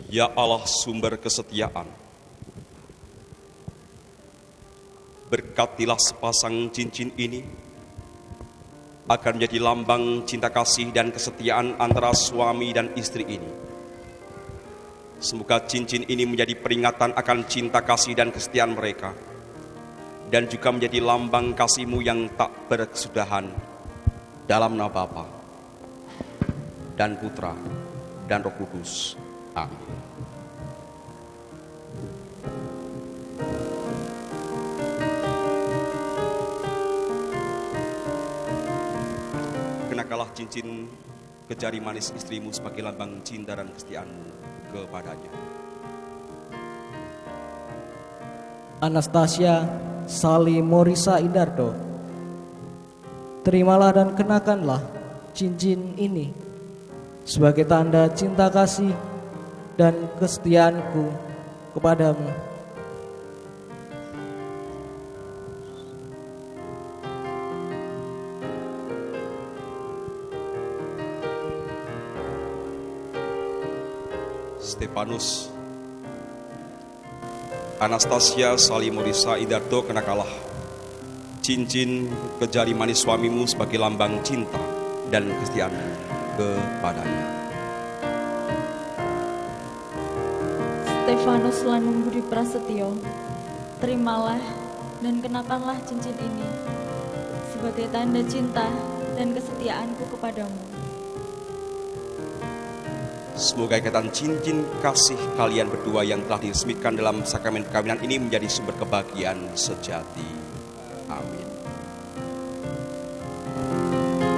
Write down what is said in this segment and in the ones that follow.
Ya Allah sumber kesetiaan, berkatilah sepasang cincin ini agar menjadi lambang cinta kasih dan kesetiaan antara suami dan istri ini. Semoga cincin ini menjadi peringatan akan cinta kasih dan kesetiaan mereka, dan juga menjadi lambang kasih-Mu yang tak berkesudahan dalam nama Bapa dan Putra dan Roh Kudus. Amin. Kenakanlah cincin ke jari manis istrimu sebagai lambang cinta dan kesetiaanmu kepadanya. Anastasia Sali Morisa Indarto, terimalah dan kenakanlah cincin ini sebagai tanda cinta kasih dan kesetiaanku kepadamu. Stefanus Anastasia Sali Morisa Indarto, kenakanlah cincin ke jari manis suamimu sebagai lambang cinta dan kesetiaanmu kepadanya. Stefanus Lanung Budi Prasetyo, terimalah dan kenakanlah cincin ini sebagai tanda cinta dan kesetiaanku kepadamu. Semoga ikatan cincin kasih kalian berdua yang telah diresmikan dalam sakramen perkawinan ini menjadi sumber kebahagiaan sejati. Amin.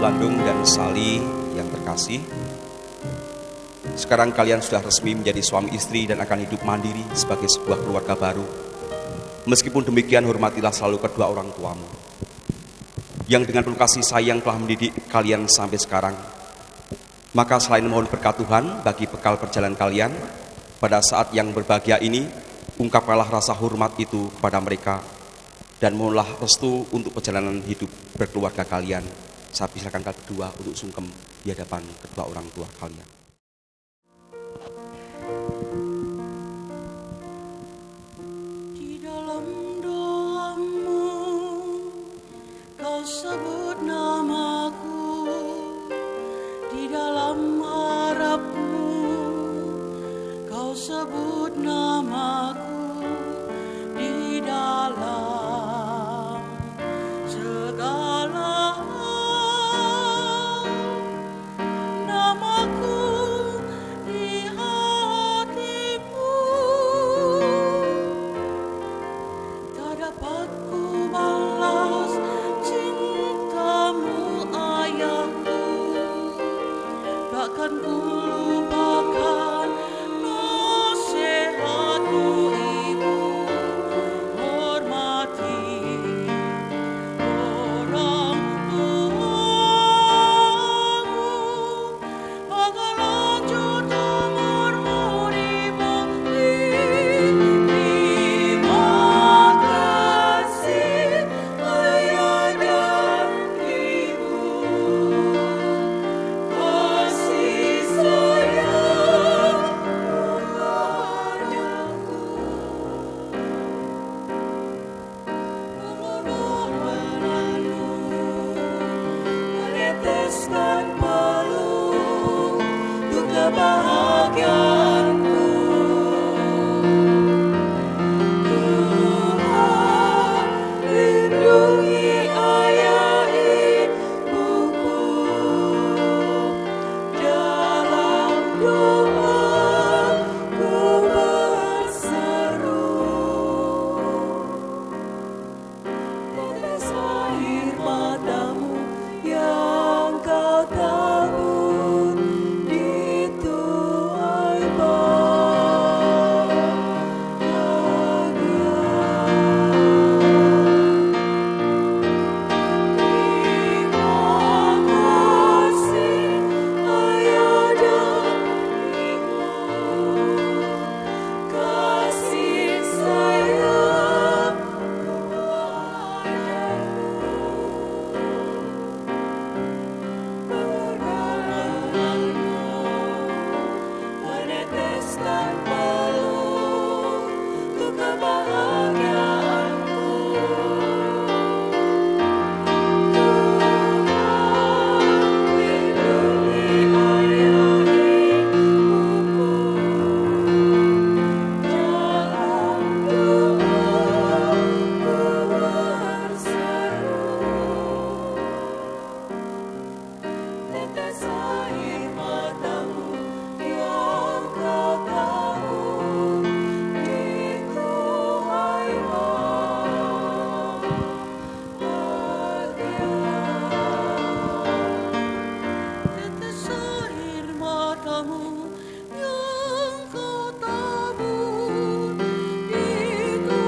Landung dan Sali yang terkasih, sekarang kalian sudah resmi menjadi suami istri dan akan hidup mandiri sebagai sebuah keluarga baru. Meskipun demikian, hormatilah selalu kedua orang tuamu yang dengan penuh kasih sayang telah mendidik kalian sampai sekarang. Maka selain mohon berkat Tuhan bagi bekal perjalanan kalian pada saat yang berbahagia ini, ungkapkanlah rasa hormat itu kepada mereka dan mohonlah restu untuk perjalanan hidup berkeluarga kalian. Saya persilakan kalian berdua untuk sungkem di hadapan kedua orang tua kalian. Di dalam doamu kau sebut namaku, di dalam harapmu kau sebut namaku, di dalam segala hal namaku di hatimu. Tak dapat ku balas cintamu ayahku, takkan ku lupakan nasihatmu ibu. dan peluh untuk kebahagiaanku. Tuhan lindungi ayah ibuku dalam doa ku berseru. Tetes air matamu yang kau tahu itu tetes air matamu yang kau tabur itu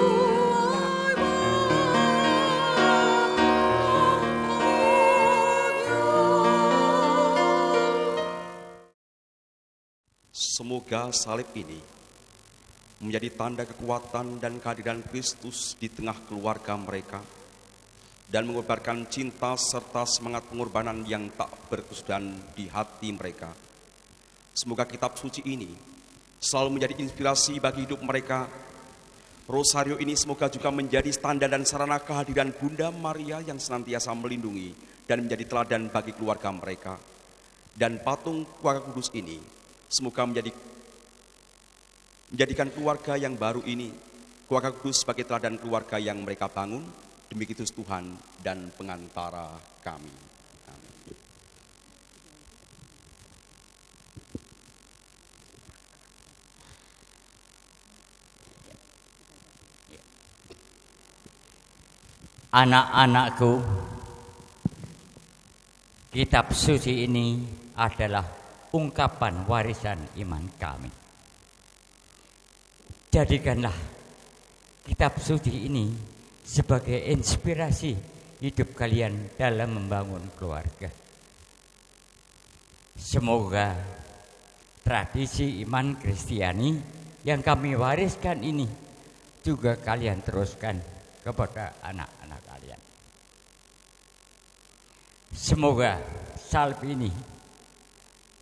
Semoga salib ini menjadi tanda kekuatan dan kehadiran Kristus di tengah keluarga mereka dan mengobarkan cinta serta semangat pengorbanan yang tak berkesudahan di hati mereka. Semoga kitab suci ini selalu menjadi inspirasi bagi hidup mereka. Rosario ini semoga juga menjadi tanda dan sarana kehadiran Bunda Maria yang senantiasa melindungi dan menjadi teladan bagi keluarga mereka. Dan patung keluarga kudus ini semoga menjadikan keluarga yang baru ini, keluarga kudus sebagai teladan keluarga yang mereka bangun demi Kristus Tuhan dan pengantara kami. Amin. Anak-anakku, kitab suci ini adalah ungkapan warisan iman kami. Jadikanlah kitab suci ini sebagai inspirasi hidup kalian dalam membangun keluarga. Semoga tradisi iman Kristiani yang kami wariskan ini juga kalian teruskan kepada anak-anak kalian. Semoga salib ini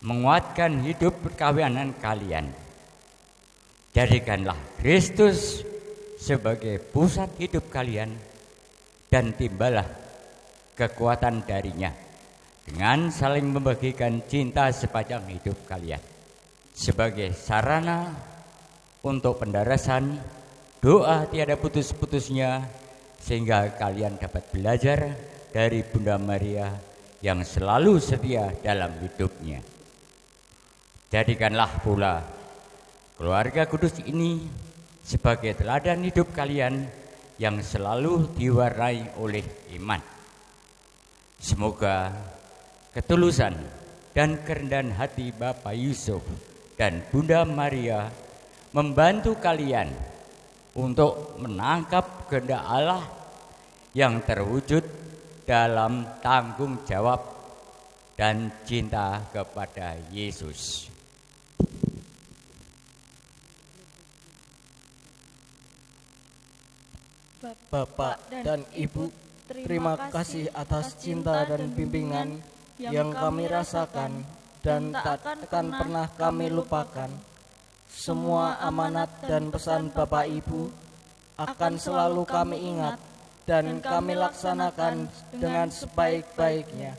menguatkan hidup perkawinan kalian. Jadikanlah Kristus sebagai pusat hidup kalian dan timbalah kekuatan darinya dengan saling membagikan cinta sepanjang hidup kalian sebagai sarana untuk pendarasan doa tiada putus-putusnya sehingga kalian dapat belajar dari Bunda Maria yang selalu setia dalam hidupnya. Jadikanlah pula keluarga kudus ini sebagai teladan hidup kalian yang selalu diwarnai oleh iman. Semoga ketulusan dan kerendahan hati Bapak Yusuf dan Bunda Maria membantu kalian untuk menangkap kehendak Allah yang terwujud dalam tanggung jawab dan cinta kepada Yesus. Bapak dan Ibu, terima kasih atas cinta dan bimbingan yang kami rasakan dan tak akan pernah kami lupakan. Semua amanat dan pesan Bapak Ibu akan selalu kami ingat dan kami laksanakan dengan sebaik-baiknya.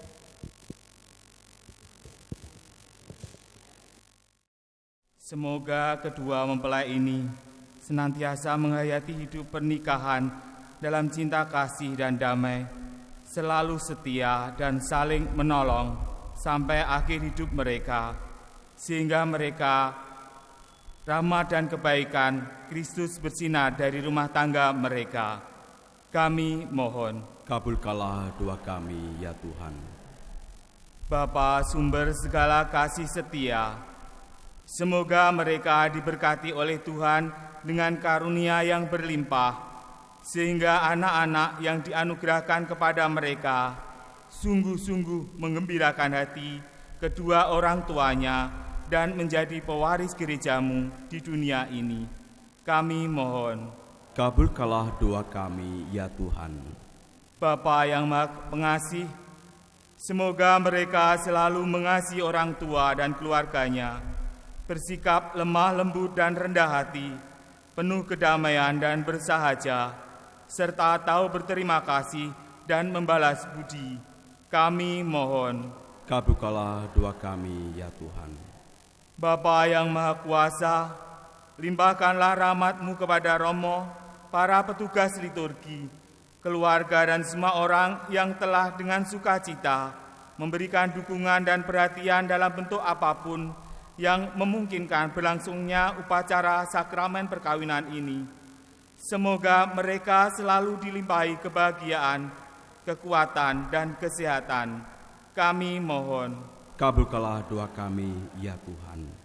Semoga kedua mempelai ini senantiasa menghayati hidup pernikahan dalam cinta kasih dan damai, selalu setia dan saling menolong sampai akhir hidup mereka, sehingga mereka rahmat dan kebaikan Kristus bersinar dari rumah tangga mereka. Kami mohon, Kabulkanlah doa kami, ya Tuhan. Bapa sumber segala kasih setia, semoga mereka diberkati oleh Tuhan dengan karunia yang berlimpah, sehingga anak-anak yang dianugerahkan kepada mereka sungguh-sungguh menggembirakan hati kedua orang tuanya dan menjadi pewaris gerejamu di dunia ini. Kami mohon, Kabulkanlah doa kami, ya Tuhan. Bapa yang Maha Pengasih, semoga mereka selalu mengasihi orang tua dan keluarganya, bersikap lemah lembut dan rendah hati, penuh kedamaian dan bersahaja, serta tahu berterima kasih dan membalas budi. Kami mohon. Kabulkanlah doa kami, ya Tuhan. Bapa yang Maha Kuasa, limpahkanlah rahmat-Mu kepada Romo, para petugas liturgi, keluarga dan semua orang yang telah dengan sukacita memberikan dukungan dan perhatian dalam bentuk apapun yang memungkinkan berlangsungnya upacara sakramen perkawinan ini. Semoga mereka selalu dilimpahi kebahagiaan, kekuatan, dan kesehatan. Kami mohon. Kabulkanlah doa kami, ya Tuhan.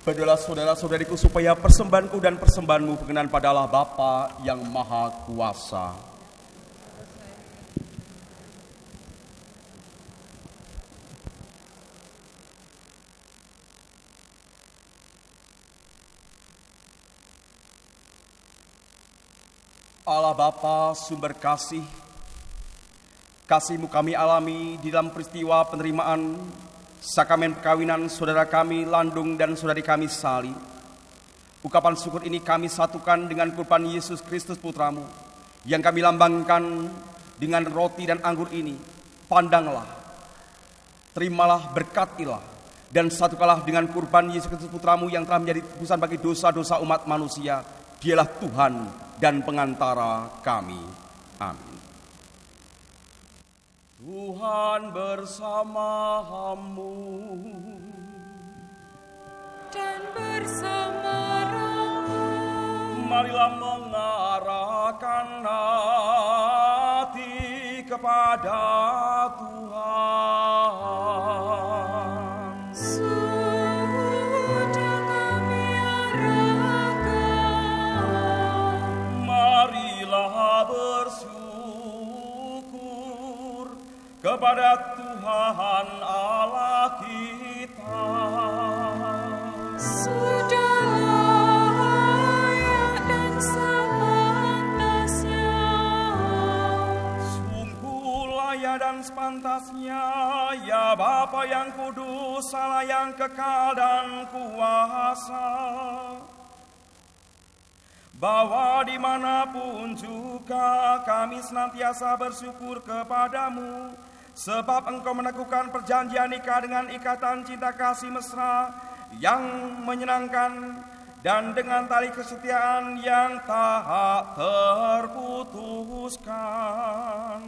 Berdoalah saudara-saudariku supaya persembahanku dan persembahanmu berkenan pada Allah Bapa yang Maha Kuasa. Allah Bapa sumber kasih, kasih-Mu kami alami di dalam peristiwa penerimaan sakramen perkawinan saudara kami Landung dan saudari kami Sali. Ucapan syukur ini kami satukan dengan kurban Yesus Kristus Putramu, yang kami lambangkan dengan roti dan anggur ini. Pandanglah, terimalah, berkatilah, dan satukanlah dengan kurban Yesus Kristus Putramu yang telah menjadi tebusan bagi dosa-dosa umat manusia. Dialah Tuhan dan pengantara kami. Amin. Tuhan bersamamu dan bersama rohmu. Marilah mengarah Persembahkan hati kepada Tuhan. Sudah kami arahkan. Marilah bersyukur kepada Tuhan Allah kita. Sudah layak dan sepantasnya. Sungguh layak dan sepantasnya, ya Bapa yang kudus, Allah yang kekal dan kuasa, bahwa dimanapun juga kami senantiasa bersyukur kepadamu, sebab Engkau meneguhkan perjanjian nikah dengan ikatan cinta kasih mesra yang menyenangkan, dan dengan tali kesetiaan yang tak terputuskan.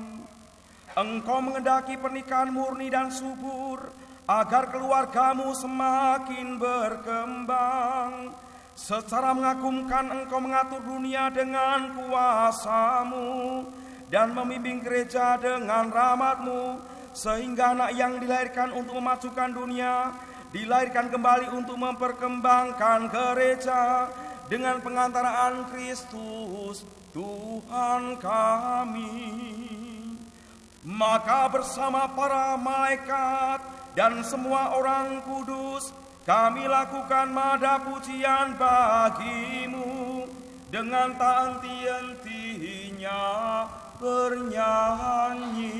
Engkau mengendaki pernikahan murni dan subur, agar keluargamu semakin berkembang. Secara mengagumkan Engkau mengatur dunia dengan kuasa-Mu, dan membimbing gereja dengan rahmat-Mu, sehingga anak yang dilahirkan untuk memajukan dunia dilahirkan kembali untuk memperkembangkan gereja dengan pengantaraan Kristus Tuhan kami. Maka bersama para malaikat dan semua orang kudus kami lakukan mada pujian bagi-Mu dengan tak henti-hentinya bernyanyi.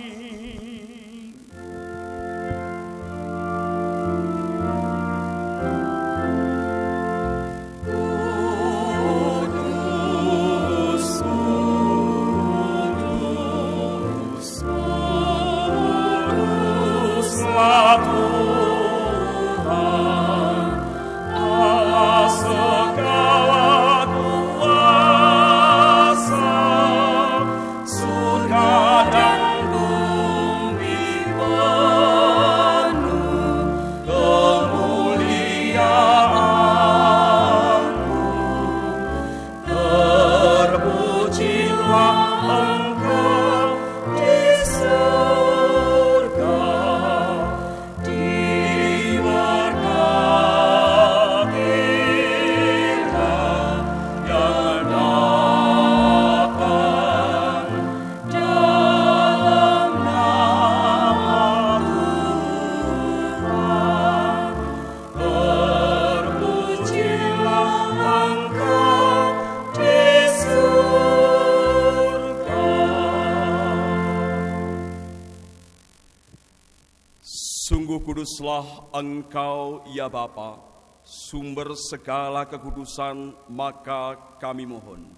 Sungguh kuduslah Engkau, ya Bapa, sumber segala kekudusan, maka kami mohon,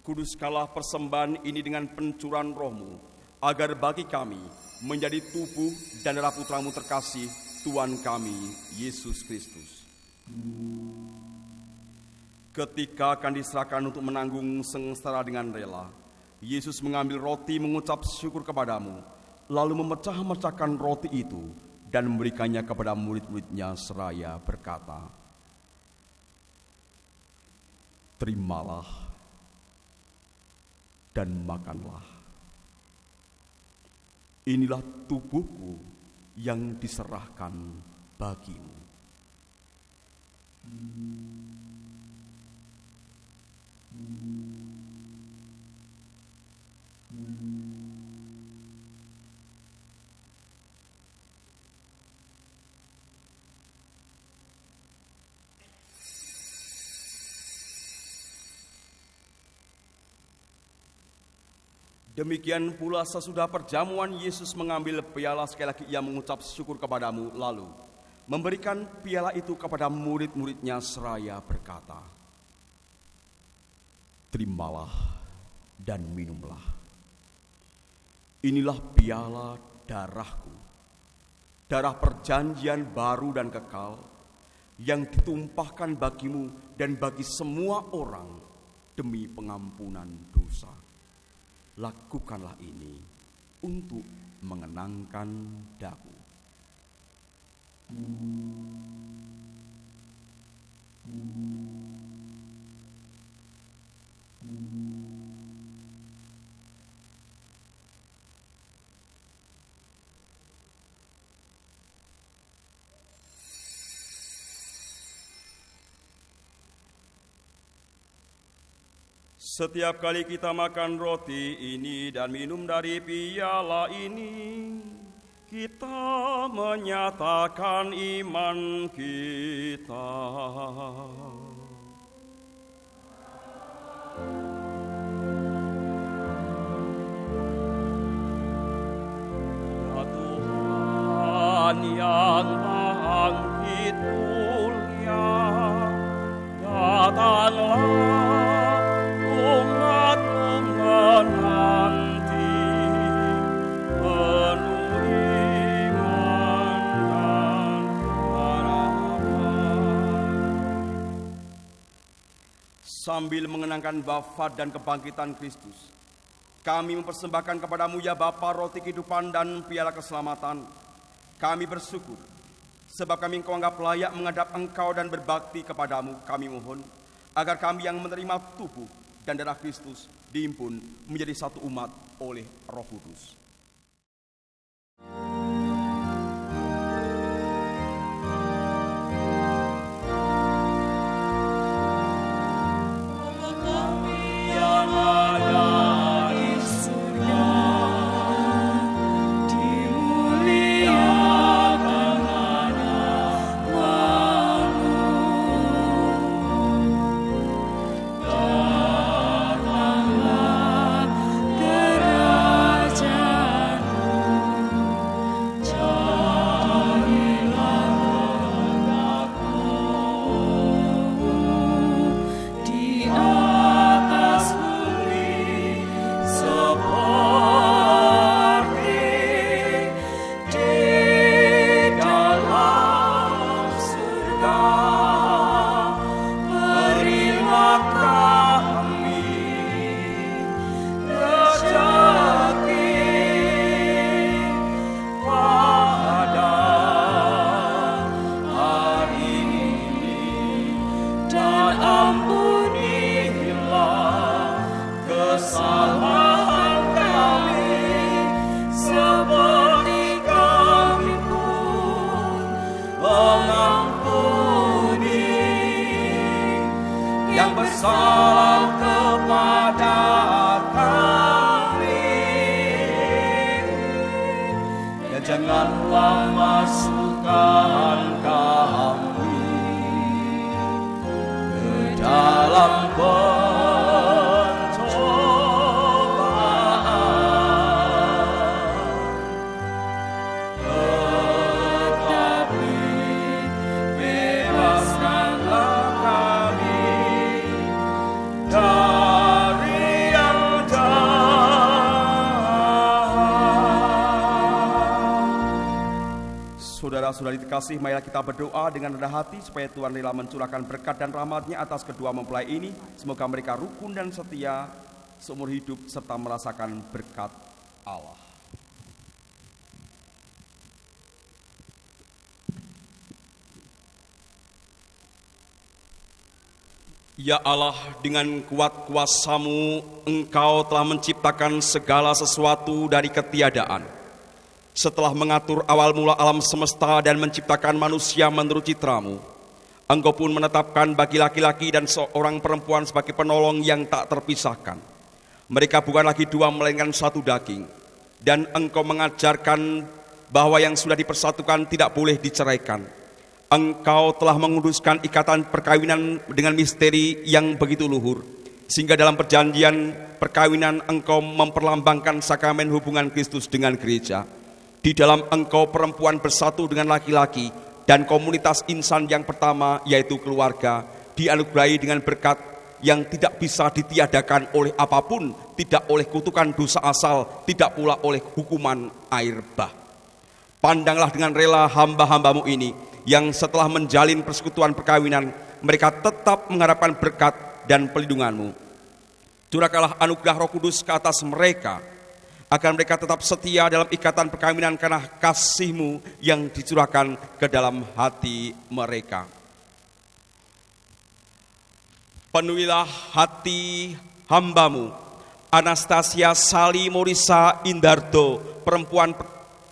kuduskanlah persembahan ini dengan pencurahan Roh-Mu, agar bagi kami menjadi tubuh dan darah Putra-Mu terkasih, Tuhan kami, Yesus Kristus. Ketika akan diserahkan untuk menanggung sengsara dengan rela, Yesus mengambil roti, mengucap syukur kepadamu, lalu memecah-mecahkan roti itu dan memberikannya kepada murid-muridnya seraya berkata, "Terimalah dan makanlah. Inilah tubuhku yang diserahkan bagimu." Demikian pula sesudah perjamuan, Yesus mengambil piala, sekali lagi ia mengucap syukur kepadamu, lalu memberikan piala itu kepada murid-muridnya seraya berkata, "Terimalah dan minumlah. Inilah piala darahku, darah perjanjian baru dan kekal, yang ditumpahkan bagimu dan bagi semua orang demi pengampunan dosa. Lakukanlah ini untuk mengenangkan daku." Setiap kali kita makan roti ini dan minum dari piala ini, kita menyatakan iman kita. Ya Tuhan yang bangkit mulia, datanglah umat-mu menanti, penuh iman dan harapan. Sambil mengenangkan wafat dan kebangkitan Kristus, kami mempersembahkan kepadamu ya Bapa roti kehidupan dan piala keselamatan. Kami bersyukur sebab kami Engkau anggap layak menghadap Engkau dan berbakti kepadamu. Kami mohon agar kami yang menerima tubuh dan darah Kristus dihimpun menjadi satu umat oleh Roh Kudus. Janganlah masukkan kami ke dalam pencobaan, tetapi bebaskanlah kami dari yang jahat. Saudara-saudari terkasih, marilah kita berdoa dengan rendah hati supaya Tuhan rela mencurahkan berkat dan rahmat-Nya atas kedua mempelai ini. Semoga mereka rukun dan setia seumur hidup serta merasakan berkat Allah. Ya Allah, dengan kuat kuasa-Mu, Engkau telah menciptakan segala sesuatu dari ketiadaan. Setelah mengatur awal mula alam semesta dan menciptakan manusia menurut citra-Mu, Engkau pun menetapkan bagi laki-laki dan seorang perempuan sebagai penolong yang tak terpisahkan. Mereka bukan lagi dua melainkan satu daging. Dan Engkau mengajarkan bahwa yang sudah dipersatukan tidak boleh diceraikan. Engkau telah menguduskan ikatan perkawinan dengan misteri yang begitu luhur, sehingga dalam perjanjian perkawinan Engkau memperlambangkan sakramen hubungan Kristus dengan gereja. Di dalam Engkau perempuan bersatu dengan laki-laki dan komunitas insan yang pertama yaitu keluarga dianugerahi dengan berkat yang tidak bisa ditiadakan oleh apapun, tidak oleh kutukan dosa asal, tidak pula oleh hukuman air bah. Pandanglah dengan rela hamba-hamba-Mu ini yang setelah menjalin persekutuan perkawinan mereka tetap mengharapkan berkat dan pelindungan-Mu. Curahkanlah anugerah Roh Kudus ke atas mereka, agar mereka tetap setia dalam ikatan perkawinan karena kasih-Mu yang dicurahkan ke dalam hati mereka. Penuhilah hati hamba-Mu, Anastasia Sali Morisa Indardo,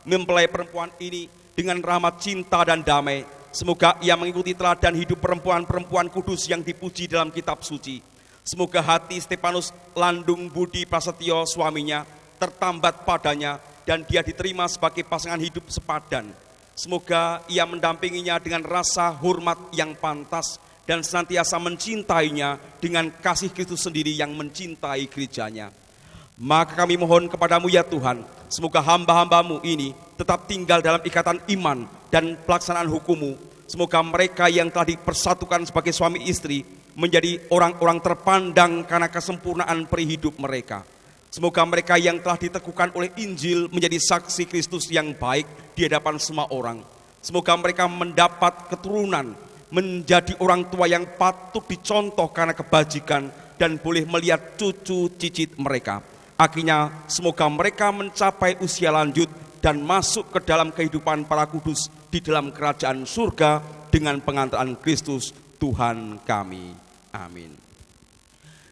mempelai perempuan ini dengan rahmat cinta dan damai. Semoga ia mengikuti teladan hidup perempuan-perempuan kudus yang dipuji dalam kitab suci. Semoga hati Stefanus Landung Budi Prasetyo suaminya tertambat padanya dan dia diterima sebagai pasangan hidup sepadan. Semoga ia mendampinginya dengan rasa hormat yang pantas dan senantiasa mencintainya dengan kasih Kristus sendiri yang mencintai gerejanya. Maka kami mohon kepadamu ya Tuhan, semoga hamba-hambamu ini tetap tinggal dalam ikatan iman dan pelaksanaan hukum-Mu. Semoga mereka yang telah dipersatukan sebagai suami istri menjadi orang-orang terpandang karena kesempurnaan peri hidup mereka. Semoga mereka yang telah diteguhkan oleh Injil menjadi saksi Kristus yang baik di hadapan semua orang. Semoga mereka mendapat keturunan, menjadi orang tua yang patut dicontoh karena kebajikan dan boleh melihat cucu cicit mereka. Akhirnya semoga mereka mencapai usia lanjut dan masuk ke dalam kehidupan para kudus di dalam kerajaan surga dengan pengantaran Kristus Tuhan kami. Amin.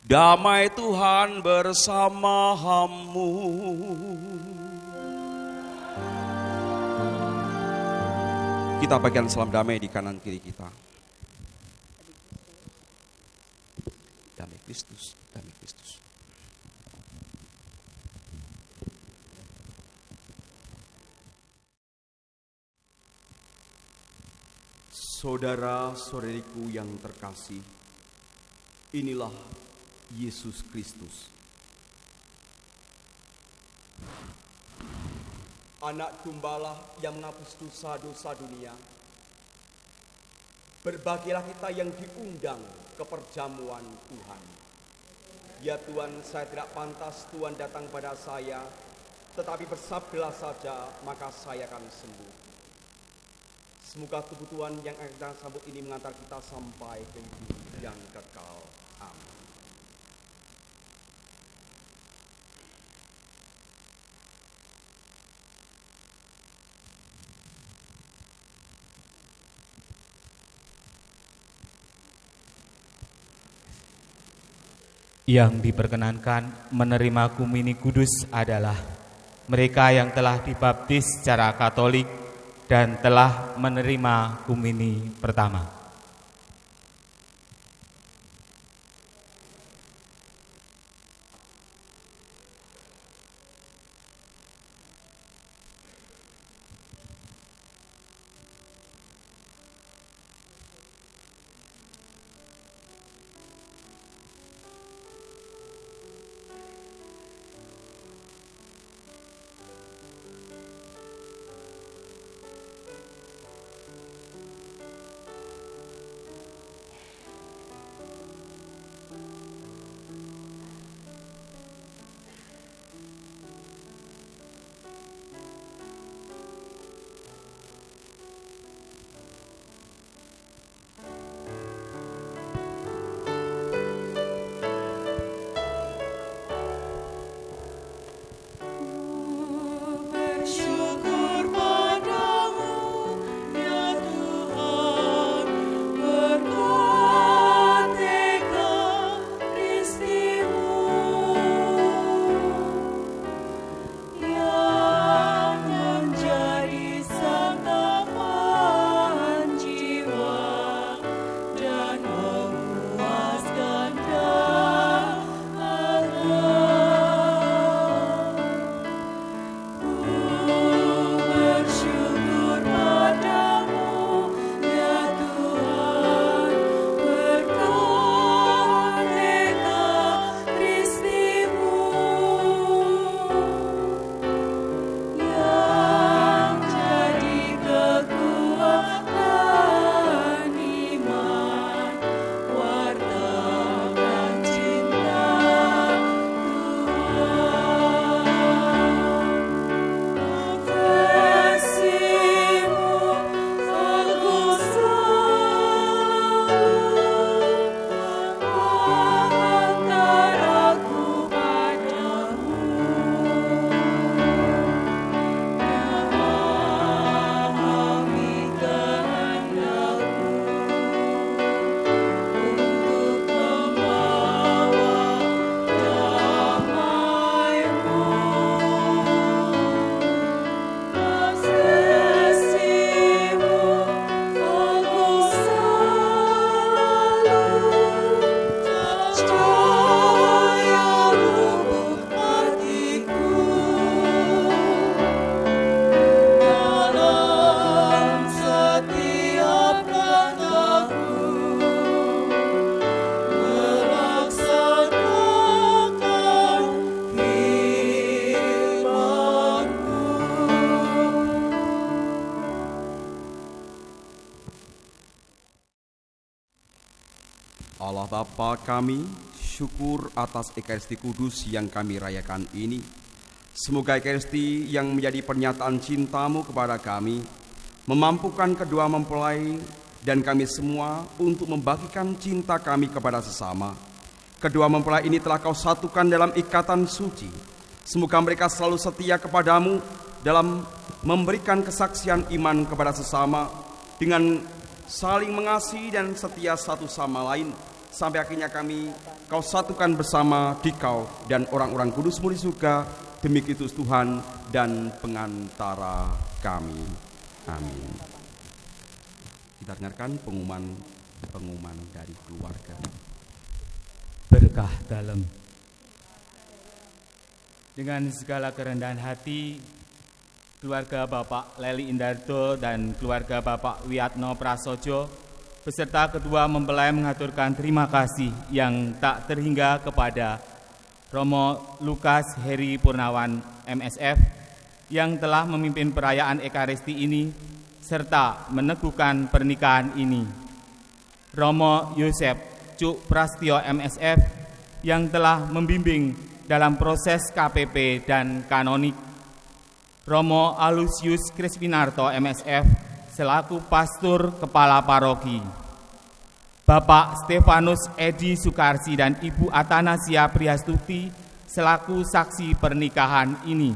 Damai Tuhan bersamamu. Kita bagikan salam damai di kanan kiri kita. Damai Kristus, damai Kristus. Saudara-saudariku yang terkasih, inilah Yesus Kristus, Anak Gembala yang menghapus dosa-dosa dunia. Berbahagialah kita yang diundang ke perjamuan Tuhan. Ya Tuhan, saya tidak pantas Tuhan datang pada saya, tetapi bersabdalah saja, maka saya akan sembuh. Semoga tubuh Tuhan yang akan kita sambut ini mengantar kita sampai ke hidup yang kekal. Amin. Yang diperkenankan menerima komuni kudus adalah mereka yang telah dibaptis secara Katolik dan telah menerima komuni pertama. Allah Bapa kami, syukur atas Ekaristi Kudus yang kami rayakan ini. Semoga Ekaristi yang menjadi pernyataan cinta-Mu kepada kami, memampukan kedua mempelai dan kami semua untuk membagikan cinta kami kepada sesama. Kedua mempelai ini telah Kau satukan dalam ikatan suci. Semoga mereka selalu setia kepadamu dalam memberikan kesaksian iman kepada sesama dengan saling mengasihi dan setia satu sama lain, sampai akhirnya Kau satukan bersama di Kau dan orang-orang kudus-Mu di surga, demi Kristus Tuhan dan pengantara kami. Amin. Kita dengarkan pengumuman dari keluarga. Berkah dalam. Dengan segala kerendahan hati, keluarga Bapak Leli Indarto dan keluarga Bapak Wiyatno Prasojo beserta kedua mempelai mengaturkan terima kasih yang tak terhingga kepada Romo Lukas Heri Purnawan MSF yang telah memimpin perayaan Ekaristi ini serta meneguhkan pernikahan ini. Romo Yosef Cuk Prastio MSF yang telah membimbing dalam proses KPP dan kanonik. Romo Alusius Krispinarto MSF selaku pastor kepala paroki. Bapak Stefanus Edi Sukarsi dan Ibu Atanasia Priastuti selaku saksi pernikahan ini.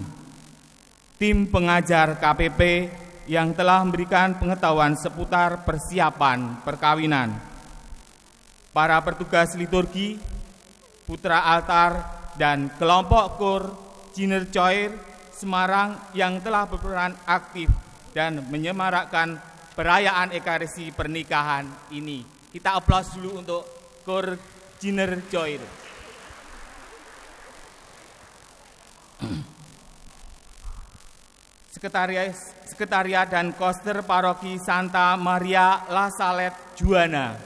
Tim pengajar KPP yang telah memberikan pengetahuan seputar persiapan perkawinan. Para petugas liturgi, putra altar, dan kelompok kur Jiner Coir Semarang yang telah berperan aktif dan menyemarakkan perayaan Ekaristi pernikahan ini. Kita aplaus dulu untuk kur Jiner Coir. Sekretariat dan koster paroki Santa Maria La Salette Juana,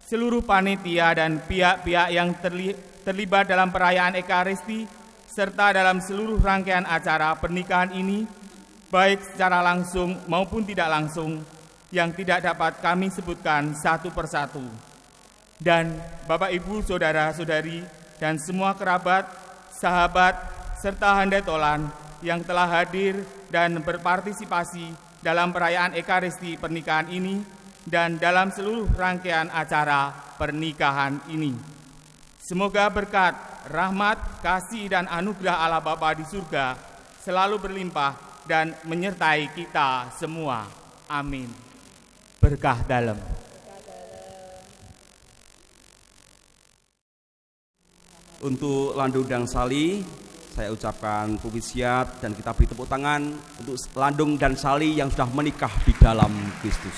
seluruh panitia dan pihak-pihak yang terlibat dalam perayaan Ekaristi serta dalam seluruh rangkaian acara pernikahan ini, baik secara langsung maupun tidak langsung, yang tidak dapat kami sebutkan satu persatu. Dan Bapak Ibu, Saudara-saudari, dan semua kerabat, sahabat, serta handai tolan yang telah hadir dan berpartisipasi dalam perayaan Ekaristi pernikahan ini dan dalam seluruh rangkaian acara pernikahan ini. Semoga berkat, rahmat, kasih, dan anugerah Allah Bapa di surga selalu berlimpah dan menyertai kita semua. Amin. Berkah dalam. Untuk Landung dan Sali, saya ucapkan pujian dan kita beri tepuk tangan untuk Landung dan Sali yang sudah menikah di dalam Kristus.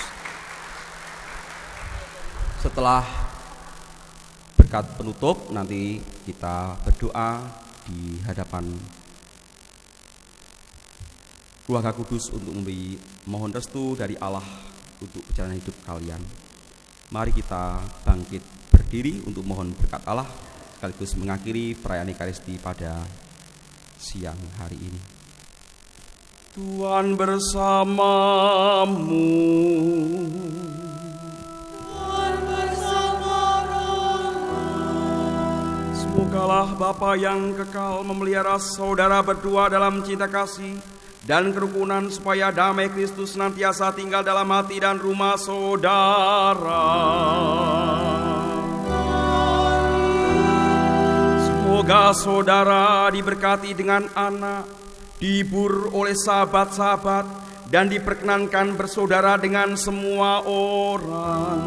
Setelah berkat penutup, nanti kita berdoa di hadapan keluarga kudus untuk mohon restu dari Allah untuk perjalanan hidup kalian. Mari kita bangkit berdiri untuk mohon berkat Allah sekaligus mengakhiri perayaan Ekaristi pada siang hari ini. Tuhan bersamamu. Tuhan bersama rohmu. Semogalah Bapa yang kekal memelihara saudara berdua dalam cinta kasih dan kerukunan, supaya damai Kristus senantiasa tinggal dalam hati dan rumah saudara. Semoga saudara diberkati dengan anak, dihibur oleh sahabat-sahabat, dan diperkenankan bersaudara dengan semua orang.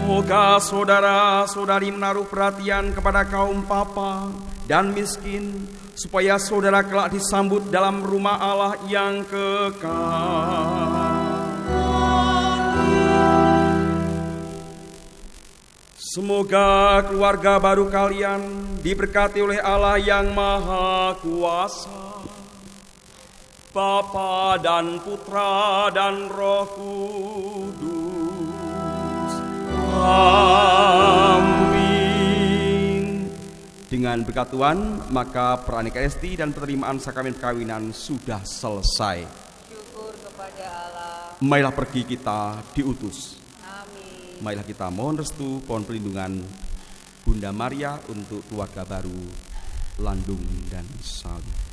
Semoga saudara-saudari menaruh perhatian kepada kaum papa dan miskin, supaya saudara kelak disambut dalam rumah Allah yang kekal. Semoga keluarga baru kalian diberkati oleh Allah yang Maha Kuasa, Bapa dan Putra dan Roh Kudus. Amin. Dengan berkat Tuhan, maka perayaan Ekaristi dan penerimaan sakramen perkawinan sudah selesai. Syukur kepada Allah. Marilah pergi kita diutus. marilah kita mohon restu, pohon perlindungan Bunda Maria untuk keluarga baru Landung dan Sali.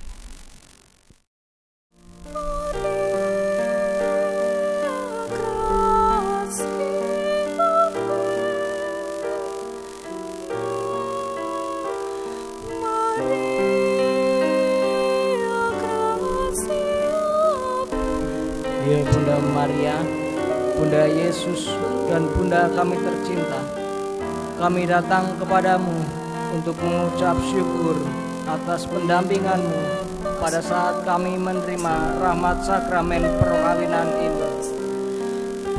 Ya Bunda Maria, Bunda Yesus dan Bunda kami tercinta, kami datang kepadamu untuk mengucap syukur atas pendampinganmu pada saat kami menerima rahmat sakramen perkawinan ini.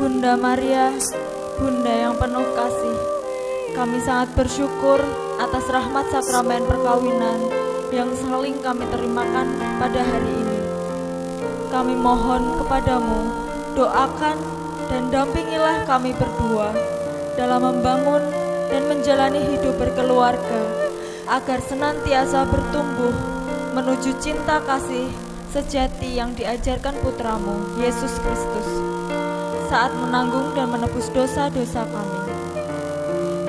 Bunda Maria, Bunda yang penuh kasih, kami sangat bersyukur atas rahmat sakramen perkawinan yang saling kami terimakan pada hari ini. Kami mohon kepadamu, doakan dan dampingilah kami berdua dalam membangun dan menjalani hidup berkeluarga, agar senantiasa bertumbuh menuju cinta kasih sejati yang diajarkan putramu, Yesus Kristus, saat menanggung dan menebus dosa-dosa kami.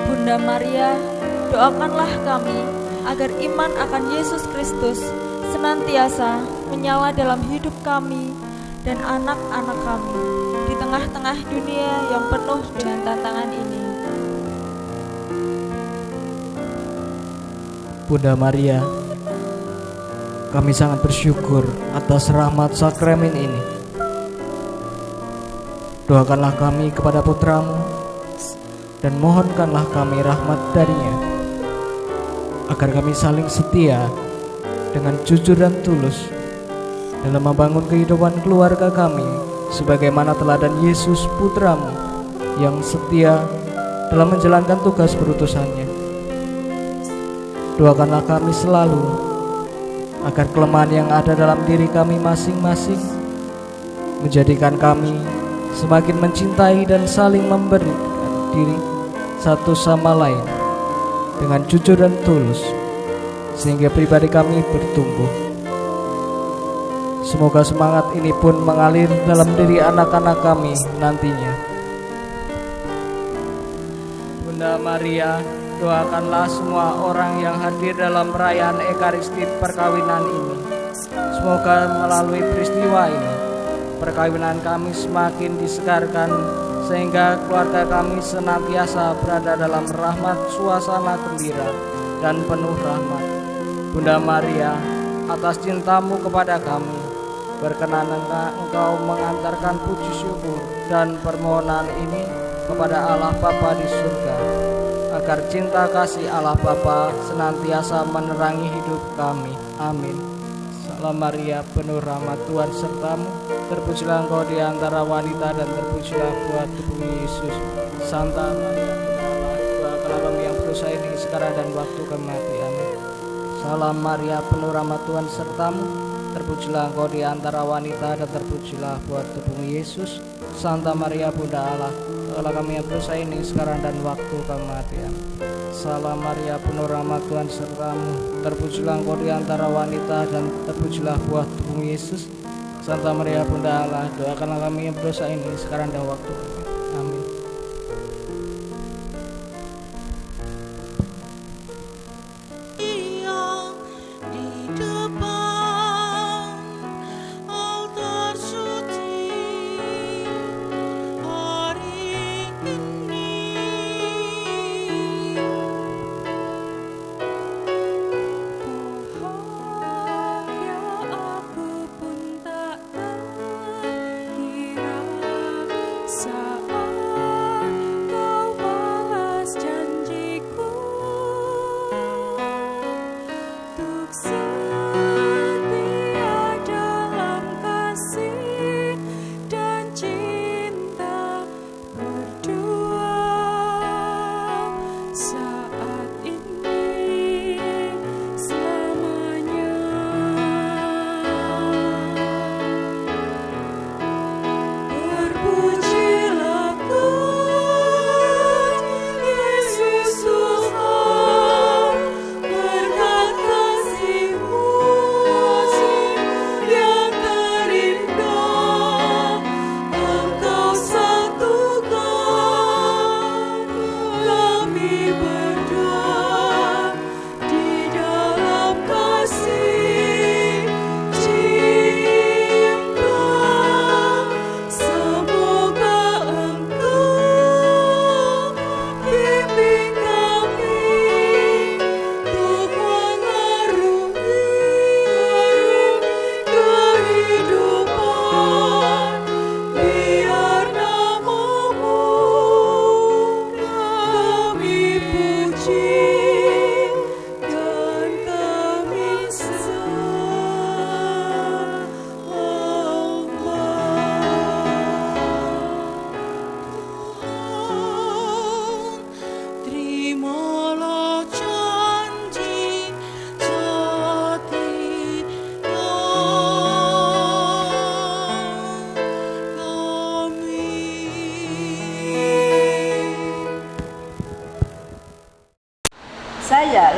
Bunda Maria, doakanlah kami agar iman akan Yesus Kristus senantiasa menyala dalam hidup kami dan anak-anak kami di tengah-tengah dunia yang penuh dengan tantangan ini. Bunda Maria, kami sangat bersyukur atas rahmat sakramen ini. Doakanlah kami kepada putramu dan mohonkanlah kami rahmat darinya, agar kami saling setia dengan jujur dan tulus dalam membangun kehidupan keluarga kami sebagaimana teladan Yesus putramu yang setia dalam menjalankan tugas berutusannya. Doakanlah kami selalu agar kelemahan yang ada dalam diri kami masing-masing menjadikan kami semakin mencintai dan saling memberikan diri satu sama lain dengan jujur dan tulus, sehingga pribadi kami bertumbuh. Semoga semangat ini pun mengalir dalam diri anak-anak kami nantinya. Bunda Maria, doakanlah semua orang yang hadir dalam perayaan Ekaristi perkawinan ini. Semoga melalui peristiwa ini, perkawinan kami semakin disegarkan, sehingga keluarga kami senantiasa berada dalam rahmat suasana gembira dan penuh rahmat. Bunda Maria, atas cintamu kepada kami, berkenanlah Engkau mengantarkan puji syukur dan permohonan ini kepada Allah Bapa di surga, agar cinta kasih Allah Bapa senantiasa menerangi hidup kami. Amin. Salam Maria, penuh rahmat, Tuhan sertamu, terpujilah Engkau di antara wanita dan terpujilah buah tubuh Yesus. Santa Maria, doakanlah kami yang berdosa ini sekarang dan waktu kematian. Salam Maria, penuh rahmat, Tuhan sertamu, terpujilah Engkau di antara wanita dan terpujilah buah tubuh Yesus. Santa Maria, Bunda Allah, doakanlah kami yang berdosa ini sekarang dan waktu kematian. Salam Maria, penuh rahmat, Tuhan sertamu, terpujilah Engkau di antara wanita dan terpujilah buah tubuh Yesus. Santa Maria, Bunda Allah, doakanlah kami yang berdosa ini sekarang dan waktu kematian. Amin. Sa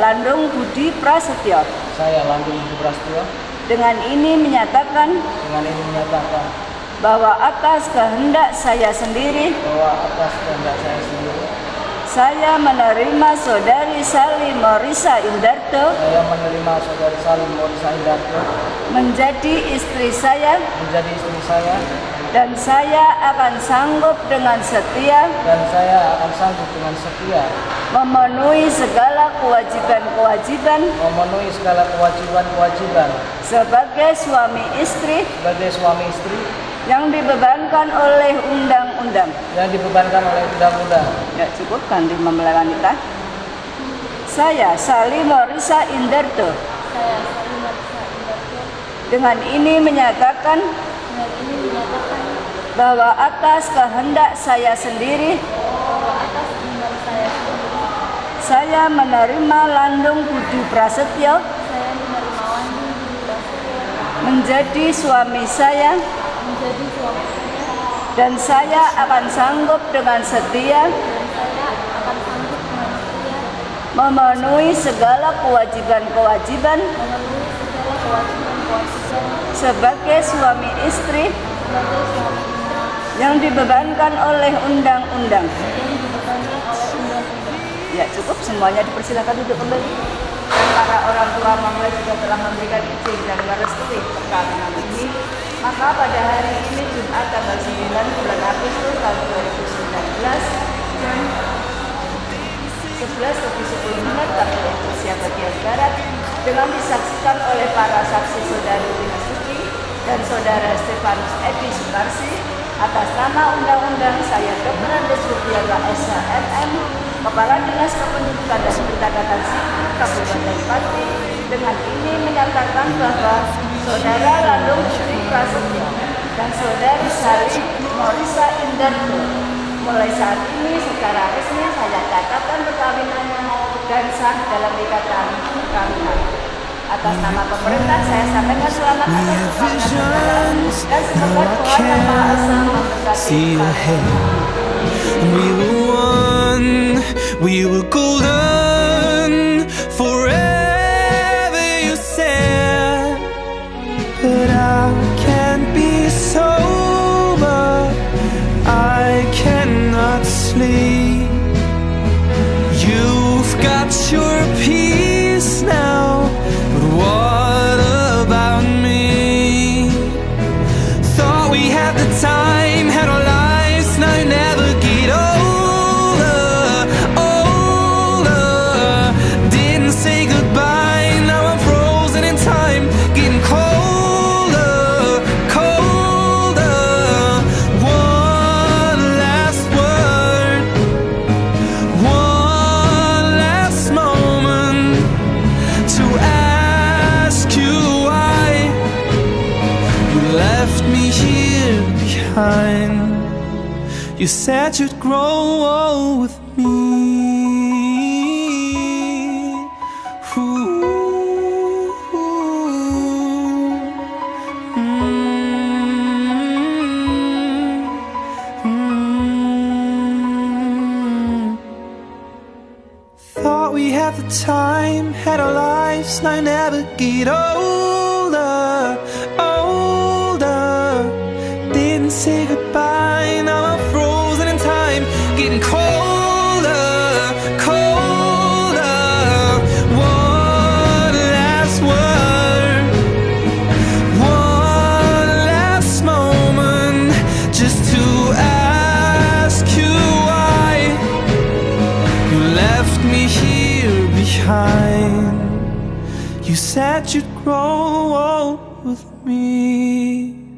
Landung Budi Prasetyo. Saya Landung Budi Prasetyo. Dengan ini menyatakan bahwa atas kehendak saya sendiri saya menerima Saudari Sali Morisa Indarto menjadi istri saya dan saya akan sanggup dengan setia memenuhi segala kewajiban sebagai suami istri yang dibebankan oleh undang-undang. Ya, cukup ganti mempelai wanita. Saya Sali Morisa Indarto. Dengan ini menyatakan bahwa atas kehendak saya sendiri saya menerima Landung Budi Prasetyo menjadi suami saya dan saya akan sanggup dengan setia memenuhi segala kewajiban sebagai suami istri yang dibebankan oleh undang-undang. Ya, cukup, semuanya dipersilakan duduk kembali. Para orang tua mempelai juga telah memberikan izin dan merestui perkawinan ini. Maka pada hari ini Jumat tanggal 9 bulan Agustus tahun 2019 jam 11:10 waktu Indonesia bagian Barat dengan disaksikan oleh para saksi saudari Rina Suci dan saudara Stefanus Edi Sukarsi atas nama undang-undang saya Dr. Andes Rupiaga SH MM, Kepala Dinas Kependudukan dan Pencatatan Sipil Kabupaten Pati, dengan ini menyatakan bahwa Saudara Landung Budi Prasetyo dan Saudari Sali Morisa Indarto mulai saat ini secara resmi saya catatkan perkawinannya dan sah dalam ikatan perkawinan. Atas nama pemerintah saya sampaikan selamat atas perkawinan dan semoga Tuhan Yang Maha Esa memberkati. We were golden forever, you said, but I can't be sober, I cannot sleep. You've got your peace now, but what about me? Thought we had the time, had our lives, now you never get older. Say goodbye, now I'm frozen in time, getting colder, colder. One last word, one last moment to ask you why you left me here behind. You said you'd grow old with me. Thought we had the time, had our lives, now I never get older, older. Didn't say goodbye, now I'm frozen in time, getting colder, colder. One last word, one last moment, just to ask you why you left me here behind. You said you'd grow old with me.